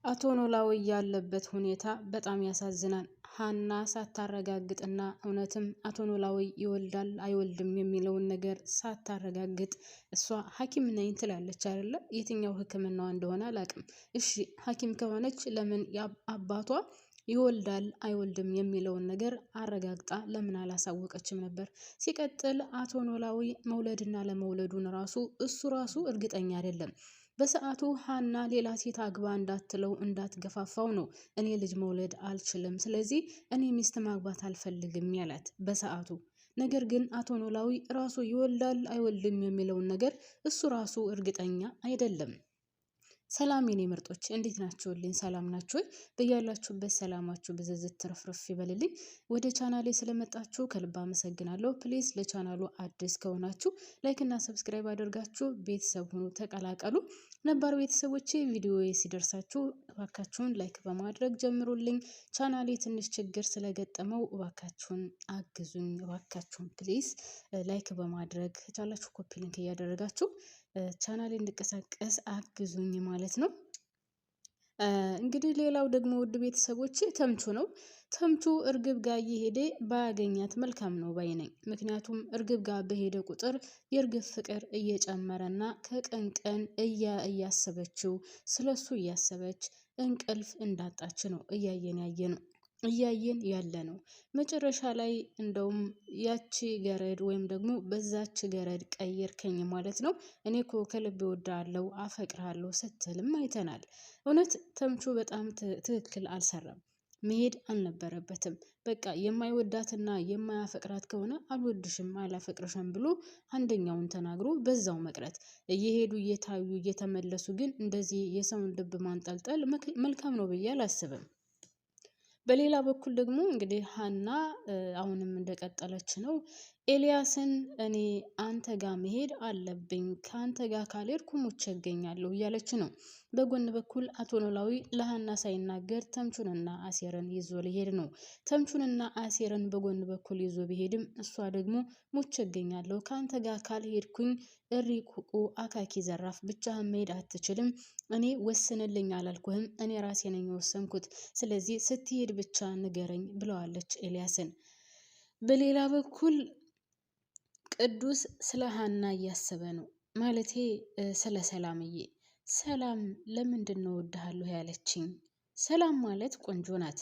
አቶ ኖላዊ ያለበት ሁኔታ በጣም ያሳዝናል። ሀና ሳታረጋግጥና እውነትም አቶ ኖላዊ ይወልዳል አይወልድም የሚለውን ነገር ሳታረጋግጥ እሷ ሐኪም ነኝ ትላለች አይደለ? የትኛው ሕክምናዋ እንደሆነ አላውቅም። እሺ ሐኪም ከሆነች ለምን አባቷ ይወልዳል አይወልድም የሚለውን ነገር አረጋግጣ ለምን አላሳወቀችም ነበር? ሲቀጥል አቶ ኖላዊ መውለድና ለመውለዱን እሱ ራሱ እርግጠኛ አይደለም። በሰዓቱ ሀና ሌላ ሴት አግባ እንዳትለው እንዳትገፋፋው ነው እኔ ልጅ መውለድ አልችልም፣ ስለዚህ እኔ ሚስት ማግባት አልፈልግም ያላት በሰዓቱ። ነገር ግን አቶ ኖላዊ ራሱ ይወልዳል አይወልድም የሚለውን ነገር እሱ ራሱ እርግጠኛ አይደለም። ሰላም የኔ ምርጦች እንዴት ናችሁልኝ? ሰላም ናችሁ? በያላችሁበት ሰላማችሁ ብዝዝት ትርፍርፍ ይበልልኝ። ወደ ቻናሌ ስለመጣችሁ ከልብ አመሰግናለሁ። ፕሊዝ ለቻናሉ አዲስ ከሆናችሁ ላይክ እና ሰብስክራይብ አድርጋችሁ ቤተሰብ ሁኑ፣ ተቀላቀሉ። ነባር ቤተሰቦቼ ቪዲዮ ሲደርሳችሁ እባካችሁን ላይክ በማድረግ ጀምሩልኝ። ቻናሌ ትንሽ ችግር ስለገጠመው እባካችሁን አግዙኝ። እባካችሁን ፕሊዝ ላይክ በማድረግ ከቻላችሁ ኮፒ ሊንክ እያደረጋችሁ ቻናሌ እንድቀሳቀስ አግዙኝ ማለት ነው። እንግዲህ ሌላው ደግሞ ውድ ቤተሰቦች ተምቹ ነው። ተምቹ እርግብ ጋር እየሄደ ባያገኛት መልካም ነው ባይ ነኝ። ምክንያቱም እርግብ ጋር በሄደ ቁጥር የእርግብ ፍቅር እየጨመረና ከቀን ቀን እያሰበችው ስለሱ እያሰበች እንቅልፍ እንዳጣች ነው እያየን ያለ ነው። መጨረሻ ላይ እንደውም ያቺ ገረድ ወይም ደግሞ በዛች ገረድ ቀየርከኝ ማለት ነው፣ እኔ እኮ ከልብ እወድሃለሁ አፈቅርሃለሁ ስትልም አይተናል። እውነት ተምቹ በጣም ትክክል አልሰራም። መሄድ አልነበረበትም። በቃ የማይወዳትና የማያፈቅራት ከሆነ አልወድሽም አላፈቅርሽም ብሎ አንደኛውን ተናግሮ በዛው መቅረት። እየሄዱ እየታዩ እየተመለሱ ግን እንደዚህ የሰውን ልብ ማንጠልጠል መልካም ነው ብዬ አላስብም። በሌላ በኩል ደግሞ እንግዲህ ሀና አሁንም እንደቀጠለች ነው። ኤልያስን እኔ አንተ ጋር መሄድ አለብኝ፣ ከአንተ ጋር ካልሄድኩ ሞቼ እገኛለሁ እያለች ነው። በጎን በኩል አቶ ኖላዊ ለሀና ሳይናገር ተምቹንና አሴርን ይዞ ሊሄድ ነው። ተምቹንና አሴርን በጎን በኩል ይዞ ቢሄድም እሷ ደግሞ ሞቼ እገኛለሁ፣ ከአንተ ጋር ካልሄድኩኝ እሪ ቁቁ አካኪ ዘራፍ፣ ብቻህን መሄድ አትችልም፣ እኔ ወስንልኝ አላልኩህም፣ እኔ ራሴ ነኝ የወሰንኩት፣ ስለዚህ ስትሄድ ብቻ ንገረኝ ብለዋለች ኤልያስን። በሌላ በኩል ቅዱስ ስለ ሀና እያሰበ ነው። ማለቴ ስለ ሰላምዬ። ሰላም ለምንድን ነው እወድሃለሁ ያለችኝ? ሰላም ማለት ቆንጆ ናት፣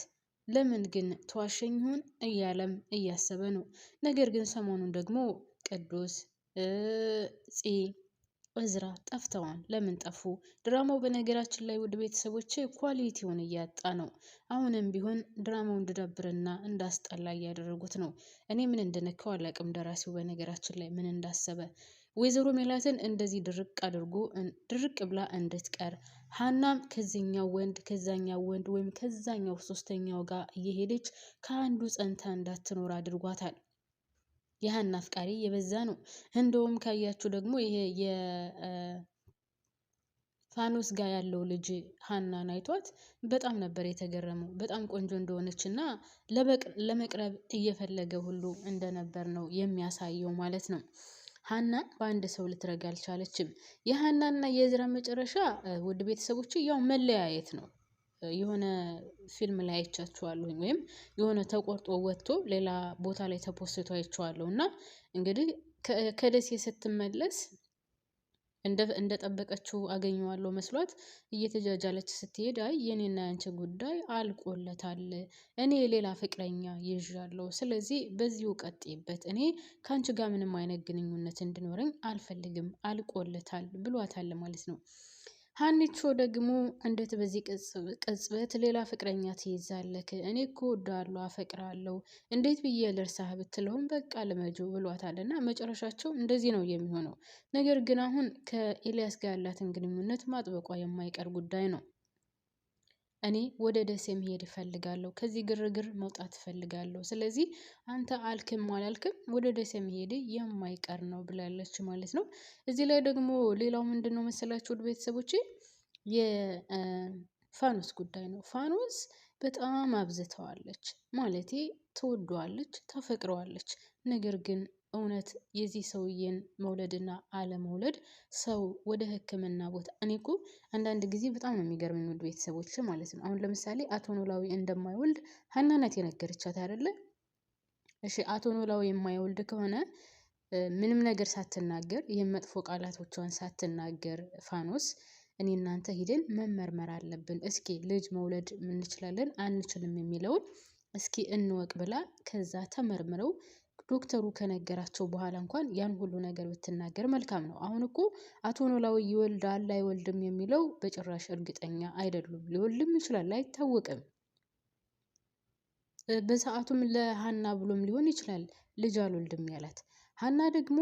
ለምን ግን ተዋሸኝ ይሆን እያለም እያሰበ ነው። ነገር ግን ሰሞኑን ደግሞ ቅዱስ እዝራ ጠፍተዋል። ለምን ጠፉ? ድራማው በነገራችን ላይ ውድ ቤተሰቦች ኳሊቲውን እያጣ ነው። አሁንም ቢሆን ድራማው እንድደብርና እንዳስጠላ እያደረጉት ነው። እኔ ምን እንደነካው አላውቅም። ደራሲው በነገራችን ላይ ምን እንዳሰበ ወይዘሮ ሜላትን እንደዚህ ድርቅ ብላ እንድትቀር፣ ሀናም ከዚህኛው ወንድ ከዛኛው ወንድ ወይም ከዛኛው ሶስተኛው ጋር እየሄደች ከአንዱ ጸንታ እንዳትኖር አድርጓታል። የሀና አፍቃሪ የበዛ ነው። እንደውም ካያችሁ ደግሞ ይሄ የፋኖስ ጋር ያለው ልጅ ሀናን አይቷት በጣም ነበር የተገረመው። በጣም ቆንጆ እንደሆነች እና ለመቅረብ እየፈለገ ሁሉ እንደነበር ነው የሚያሳየው ማለት ነው። ሀና በአንድ ሰው ልትረጋ አልቻለችም። የሀናና የእዝራ መጨረሻ ውድ ቤተሰቦች ያው መለያየት ነው። የሆነ ፊልም ላይ አይቻችኋለሁ ወይም የሆነ ተቆርጦ ወጥቶ ሌላ ቦታ ላይ ተፖስቶ አይቼዋለሁ። እና እንግዲህ ከደሴ ስትመለስ እንደጠበቀችው አገኘዋለሁ መስሏት እየተጃጃለች ስትሄድ አይ የኔና ያንቺ ጉዳይ አልቆለታል፣ እኔ ሌላ ፍቅረኛ ይዣለሁ፣ ስለዚህ በዚሁ ቀጥይበት፣ እኔ ከአንቺ ጋር ምንም አይነት ግንኙነት እንዲኖረኝ አልፈልግም፣ አልቆለታል ብሏታል ማለት ነው። ሀኒቾ ደግሞ እንዴት በዚህ ቅጽበት ሌላ ፍቅረኛ ትይዛለክ? እኔ እኮ እወድሃለሁ አፈቅርሃለሁ እንዴት ብዬ ልርሳህ ብትለውም በቃ ልመጂው ብሏታል። እና መጨረሻቸው እንደዚህ ነው የሚሆነው። ነገር ግን አሁን ከኤልያስ ጋር ያላትን ግንኙነት ማጥበቋ የማይቀር ጉዳይ ነው። እኔ ወደ ደሴ መሄድ እፈልጋለሁ፣ ከዚህ ግርግር መውጣት እፈልጋለሁ፣ ስለዚህ አንተ አልክም አላልክም ወደ ደሴ መሄድ የማይቀር ነው ብላለች ማለት ነው። እዚህ ላይ ደግሞ ሌላው ምንድነው መሰላችሁ ውድ ቤተሰቦቼ፣ የፋኖስ ጉዳይ ነው። ፋኖስ በጣም አብዝተዋለች፣ ማለቴ ትወደዋለች፣ ታፈቅረዋለች። ነገር ግን እውነት የዚህ ሰውዬን መውለድና አለመውለድ ሰው ወደ ሕክምና ቦታ እኔ እኮ አንዳንድ ጊዜ በጣም ነው የሚገርመኝ ውድ ቤተሰቦች ማለት ነው። አሁን ለምሳሌ አቶ ኖላዊ እንደማይወልድ ሀና ናት የነገረቻት አይደለ? እሺ አቶ ኖላዊ የማይወልድ ከሆነ ምንም ነገር ሳትናገር ይህን መጥፎ ቃላቶቿን ሳትናገር ፋኖስ እኔ እናንተ ሂደን መመርመር አለብን፣ እስኪ ልጅ መውለድ እንችላለን አንችልም የሚለውን እስኪ እንወቅ ብላ ከዛ ተመርምረው ዶክተሩ ከነገራቸው በኋላ እንኳን ያን ሁሉ ነገር ብትናገር መልካም ነው። አሁን እኮ አቶ ኖላዊ ይወልዳል አይወልድም የሚለው በጭራሽ እርግጠኛ አይደሉም። ሊወልድም ይችላል አይታወቅም። በሰዓቱም ለሀና ብሎም ሊሆን ይችላል ልጅ አልወልድም ያላት። ሀና ደግሞ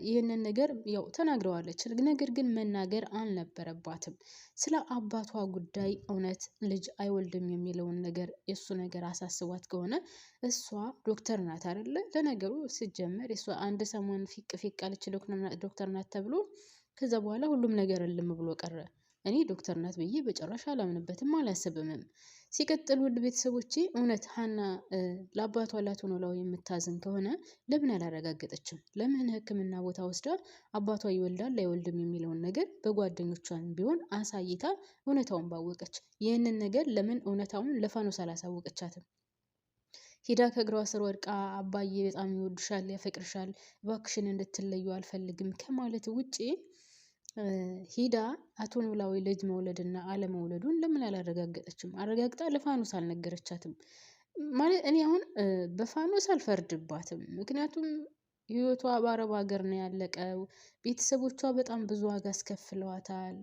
ይህንን ነገር ያው ተናግረዋለች። ነገር ግን መናገር አልነበረባትም። ስለ አባቷ ጉዳይ እውነት ልጅ አይወልድም የሚለውን ነገር የእሱ ነገር አሳስቧት ከሆነ እሷ ዶክተር ናት አይደለ? ለነገሩ ሲጀመር የእሷ አንድ ሰሞን ፊቅ ፊቅ አለች ዶክተር ናት ተብሎ ከዛ በኋላ ሁሉም ነገር እልም ብሎ ቀረ። እኔ ዶክተር ናት ብዬ በጭራሽ አላምንበትም አላስብምም። ሲቀጥል ውድ ቤተሰቦቼ እውነት ሀና ለአባቷ ለአቶ ኖላዊ የምታዝን ከሆነ ለምን አላረጋገጠችም? ለምን ሕክምና ቦታ ወስዳ አባቷ ይወልዳል አይወልድም የሚለውን ነገር በጓደኞቿን ቢሆን አሳይታ እውነታውን ባወቀች። ይህንን ነገር ለምን እውነታውን ለፋኖስ አላሳወቀቻትም? ሂዳ ከእግሯ ስር ወድቃ አባዬ በጣም ይወድሻል፣ ያፈቅርሻል፣ እባክሽን እንድትለዩ አልፈልግም ከማለት ውጪ ሂዳ አቶ ኖላዊ ልጅ መውለድና አለመውለዱን ለምን አላረጋገጠችም? አረጋግጣ ለፋኖስ አልነገረቻትም? ማለት እኔ አሁን በፋኖስ አልፈርድባትም። ምክንያቱም ህይወቷ በአረብ ሀገር ነው ያለቀው። ቤተሰቦቿ በጣም ብዙ ዋጋ አስከፍለዋታል።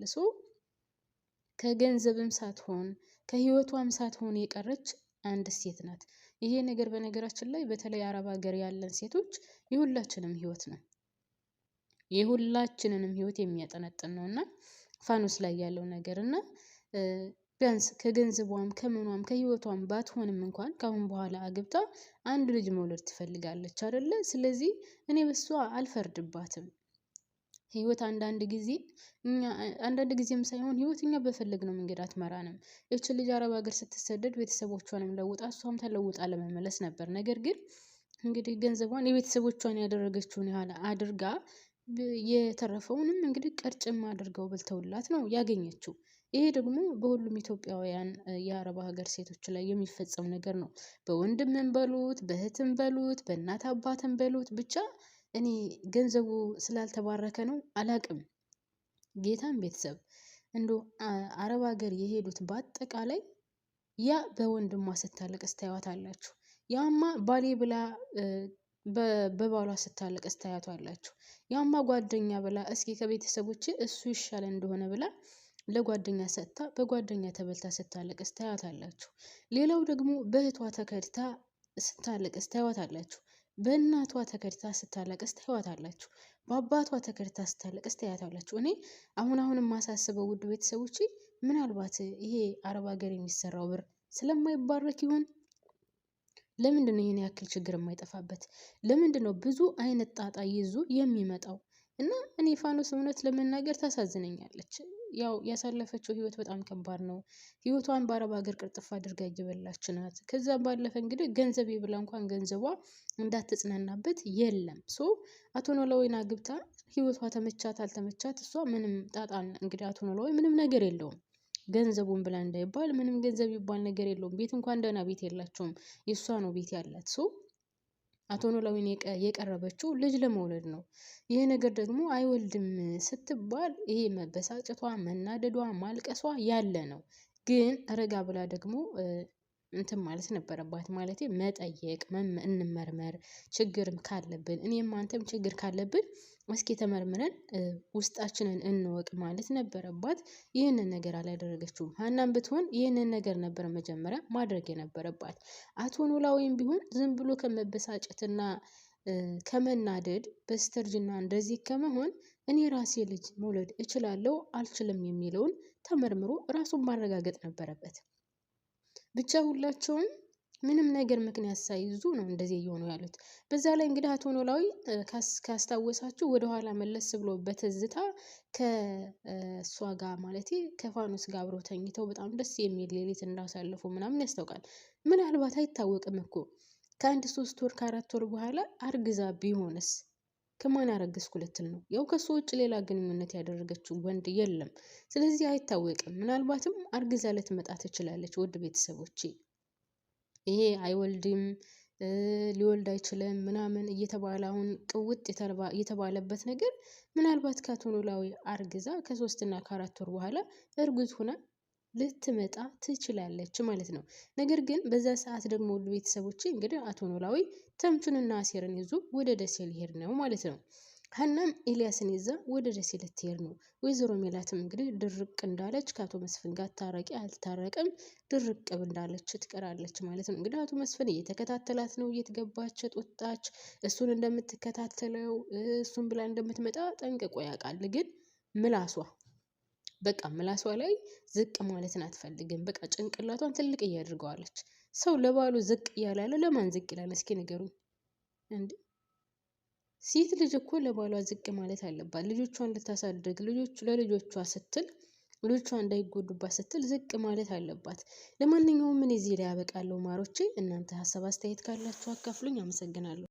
ከገንዘብም ሳትሆን ከህይወቷም ሳትሆን የቀረች አንድ ሴት ናት። ይሄ ነገር በነገራችን ላይ በተለይ አረብ ሀገር ያለን ሴቶች የሁላችንም ህይወት ነው። የሁላችንንም ህይወት የሚያጠነጥን ነው እና ፋኖስ ላይ ያለው ነገር እና ቢያንስ ከገንዘቧም ከምኗም ከህይወቷም ባትሆንም እንኳን ካሁን በኋላ አግብታ አንድ ልጅ መውለድ ትፈልጋለች አይደለ? ስለዚህ እኔ በሷ አልፈርድባትም። ህይወት አንዳንድ ጊዜም ሳይሆን ህይወት እኛ በፈለግነው መንገድ አትመራንም። ይች ልጅ አረብ ሀገር ስትሰደድ ቤተሰቦቿንም ለውጣ እሷም ተለውጣ ለመመለስ ነበር። ነገር ግን እንግዲህ ገንዘቧን የቤተሰቦቿን ያደረገችውን ያህል አድርጋ የተረፈውንም እንግዲህ ቅርጭም አድርገው በልተውላት ነው ያገኘችው። ይሄ ደግሞ በሁሉም ኢትዮጵያውያን የአረብ ሀገር ሴቶች ላይ የሚፈጸም ነገር ነው። በወንድምም በሉት በእህትም በሉት በእናት አባትም በሉት ብቻ እኔ ገንዘቡ ስላልተባረከ ነው አላቅም። ጌታን ቤተሰብ እንዶ አረብ ሀገር የሄዱት በአጠቃላይ ያ በወንድሟ ስታለቅስ ታዩዋታላችሁ። ያማ ባሌ ብላ በባሏ ስታለቅስ ታያቷላችሁ። ያማ ጓደኛ ብላ እስኪ ከቤተሰቦች እሱ ይሻለ እንደሆነ ብላ ለጓደኛ ሰጥታ በጓደኛ ተበልታ ስታለቅስ ታያታላችሁ። ሌላው ደግሞ በእህቷ ተከድታ ስታለቅስ ታያታላችሁ። በእናቷ ተከድታ ስታለቅስ ታያታላችሁ። በአባቷ ተከድታ ስታለቅስ ታያታላችሁ። እኔ አሁን የማሳስበው ውድ ቤተሰቦች ምናልባት ይሄ አረብ ሀገር የሚሰራው ብር ስለማይባረክ ይሆን? ለምንድን ነው ይሄን ያክል ችግር የማይጠፋበት? ለምንድን ነው ብዙ አይነት ጣጣ ይዞ የሚመጣው? እና እኔ ፋኖስ እውነት ለመናገር ታሳዝነኛለች። ያው ያሳለፈችው ህይወት በጣም ከባድ ነው። ህይወቷን በአረብ ሀገር ቅርጥፍ አድርጋ እየበላች ናት። ከዛ ባለፈ እንግዲህ ገንዘብ ብላ እንኳን ገንዘቧ እንዳትጽናናበት የለም። አቶ ኖላዊን አግብታ ህይወቷ ተመቻት አልተመቻት እሷ ምንም ጣጣን እንግዲህ አቶ ኖላዊ ምንም ነገር የለውም። ገንዘቡን ብላ እንዳይባል ምንም ገንዘብ ይባል ነገር የለውም። ቤት እንኳን ደህና ቤት የላቸውም። የእሷ ነው ቤት ያላት። አቶ ኖላዊን የቀረበችው ልጅ ለመውለድ ነው። ይሄ ነገር ደግሞ አይወልድም ስትባል ይሄ መበሳጨቷ፣ መናደዷ፣ ማልቀሷ ያለ ነው። ግን ረጋ ብላ ደግሞ እንትን ማለት ነበረባት። ማለት መጠየቅ፣ እንመርመር፣ ችግርም ካለብን እኔም አንተም ችግር ካለብን እስኪ ተመርምረን ውስጣችንን እንወቅ ማለት ነበረባት። ይህንን ነገር አላደረገችውም። ሀናም ብትሆን ይህንን ነገር ነበር መጀመሪያ ማድረግ የነበረባት። አቶ ኖላዊም ቢሆን ዝም ብሎ ከመበሳጨትና ከመናደድ በስተርጅና እንደዚህ ከመሆን እኔ ራሴ ልጅ መውለድ እችላለሁ አልችልም የሚለውን ተመርምሮ ራሱን ማረጋገጥ ነበረበት። ብቻ ሁላቸውም ምንም ነገር ምክንያት ሳይዙ ነው እንደዚህ እየሆኑ ያሉት። በዛ ላይ እንግዲህ አቶ ኖላዊ ካስታወሳችሁ ወደኋላ መለስ ብሎ በትዝታ ከእሷ ጋር ማለት ከፋኖስ ጋር አብረው ተኝተው በጣም ደስ የሚል ሌሊት እንዳሳለፉ ምናምን ያስታውቃል። ምናልባት አይታወቅም እኮ ከአንድ 3 ወር ከ4 ወር በኋላ አርግዛ ቢሆንስ? ከማን አረገዝኩ ልትል ነው? ያው ከሱ ውጭ ሌላ ግንኙነት ያደረገችው ወንድ የለም። ስለዚህ አይታወቅም። ምናልባትም አርግዛ ልትመጣ ትችላለች። ውድ ቤተሰቦቼ ይሄ አይወልድም ሊወልድ አይችልም ምናምን እየተባለ አሁን ቅውጥ የተባለበት ነገር ምናልባት ከአቶ ኖላዊ አርግዛ ከ3 እና ከ4 ወር በኋላ እርጉዝ ሆና ልትመጣ ትችላለች ማለት ነው። ነገር ግን በዛ ሰዓት ደግሞ ውድ ቤተሰቦቼ እንግዲህ አቶ ኖላዊ ተምቹንና አሴርን ይዞ ወደ ደሴ ሊሄድ ነው ማለት ነው። ሀናም ኤልያስን ይዛ ወደ ደሴ ልትሄድ ነው። ወይዘሮ ሜላትም እንግዲህ ድርቅ እንዳለች ከአቶ መስፍን ጋር ታረቂ አልታረቅም ድርቅ እንዳለች ትቀራለች ማለት ነው። እንግዲህ አቶ መስፍን እየተከታተላት ነው። እየተገባች ወጣች። እሱን እንደምትከታተለው እሱን ብላ እንደምትመጣ ጠንቅቆ ያውቃል። ግን ምላሷ ላይ ዝቅ ማለትን አትፈልግም። በቃ ጭንቅላቷን ትልቅ እያደርገዋለች። ሰው ለባሉ ዝቅ እያላለ ለማን ዝቅ ይላል? እስኪ ንገሩኝ እንዴ! ሴት ልጅ እኮ ለባሏ ዝቅ ማለት አለባት። ልጆቿን ልታሳድግ ለልጆቿ ስትል ልጆቿ እንዳይጎዱባት ስትል ዝቅ ማለት አለባት። ለማንኛውም ምን እዚህ ላይ ያበቃለሁ ማሮቼ። እናንተ ሀሳብ አስተያየት ካላችሁ አካፍሉኝ። አመሰግናለሁ።